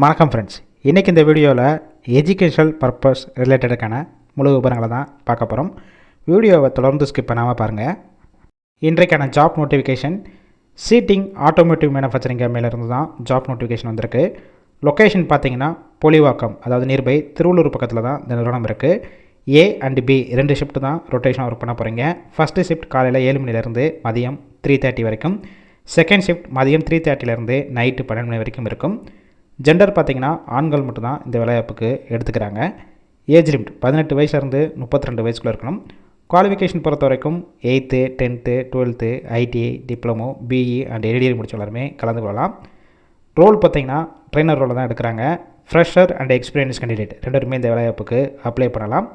வணக்கம் ஃப்ரெண்ட்ஸ், இன்றைக்கி இந்த வீடியோவில் எஜுகேஷனல் பர்பஸ் ரிலேட்டடுக்கான முழு விவரங்களை தான் பார்க்க போகிறோம். வீடியோவை தொடர்ந்து ஸ்கிப் பண்ணாமல் பாருங்கள். இன்றைக்கான job notification seating automotive manufacturing கம்பெனியிலேருந்து தான் ஜாப் நோட்டிஃபிகேஷன் வந்திருக்கு. லொக்கேஷன் பார்த்தீங்கன்னா பொலிவாக்கம், அதாவது நியர்பை திருவள்ளூர் பக்கத்தில் தான் இந்த நிறுவனம் இருக்குது. A and B 2 ஷிஃப்ட் தான் ரொட்டேஷன் ஒர்க் பண்ண போகிறீங்க. ஃபஸ்ட்டு ஷிஃப்ட் காலையில் 7 மணிலேருந்து மதியம் 3:30 வரைக்கும், செகண்ட் ஷிஃப்ட் மதியம் 3:30லேருந்து நைட்டு 12 மணி வரைக்கும் இருக்கும். ஜெண்டர் பார்த்திங்கன்னா ஆண்கள் மட்டும்தான் இந்த வேலைவாய்ப்புக்கு எடுத்துக்கிறாங்க. ஏஜ் லிமிட் 18 வயசுலேருந்து 32 வயசுக்குள்ளே இருக்கணும். குவாலிஃபிகேஷன் பொறுத்த வரைக்கும் 8th 10th 12th ITI diploma BE and LDR முடிச்ச எல்லாருமே கலந்து கொள்ளலாம். ரோல் பார்த்திங்கன்னா ட்ரெயினர் ரோலில் தான் எடுக்கிறாங்க. ஃப்ரெஷர் அண்ட் எக்ஸ்பீரியன்ஸ் கேண்டிடேட் 2 பேருமே இந்த வேலைவாய்ப்புக்கு அப்ளை பண்ணலாம்.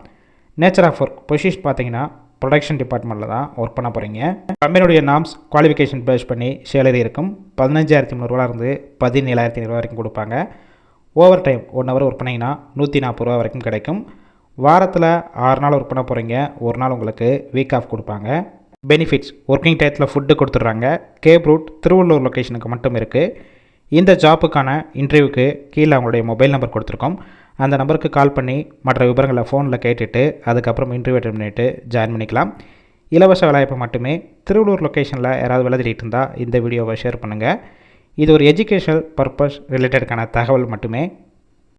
நேச்சர் ஆஃப் ஒர்க் பொசிஷன் பார்த்திங்கன்னா ப்ரொடக்ஷன் டிபார்ட்மெண்ட்டில் தான் ஒர்க் பண்ண போகிறீங்க. கம்பெனியுடைய நாம்ஸ் குவாலிஃபிகேஷன் பேஸ் பண்ணி சேலரி இருக்கும். 15,300 இருந்து 17,500 வரைக்கும் கொடுப்பாங்க. ஓவர் டைம் 1 ஹவர் ஒர்க் பண்ணிங்கன்னா 140 ரூபா வரைக்கும் கிடைக்கும். வாரத்தில் 6 நாள் ஒர்க் பண்ண போகிறீங்க. ஒரு நாள் உங்களுக்கு வீக் ஆஃப் கொடுப்பாங்க. பெனிஃபிட்ஸ் ஒர்க்கிங் டயத்தில் ஃபுட்டு கொடுத்துட்றாங்க. கேப் ரூட் திருவள்ளூர் லொக்கேஷனுக்கு மட்டும் இருக்குது. இந்த ஜாப்புக்கான இன்டர்வியூக்கு கீழே அவங்களுடைய மொபைல் நம்பர் கொடுத்துருக்கோம். அந்த நம்பருக்கு கால் பண்ணி மற்ற விவரங்களை ஃபோனில் கேட்டுட்டு அதுக்கப்புறம் இன்டர்வியூ அட்டெண்ட் பண்ணிவிட்டு ஜாயின் பண்ணிக்கலாம். இலவச வேலைவாய்ப்பு மட்டுமே. திருவள்ளூர் லொக்கேஷனில் யாராவது வேலை தேடிட்டு இருந்தால் இந்த வீடியோவை ஷேர் பண்ணுங்கள். இது ஒரு எஜுகேஷனல் பர்பஸ் ரிலேட்டடுக்கான தகவல் மட்டுமே.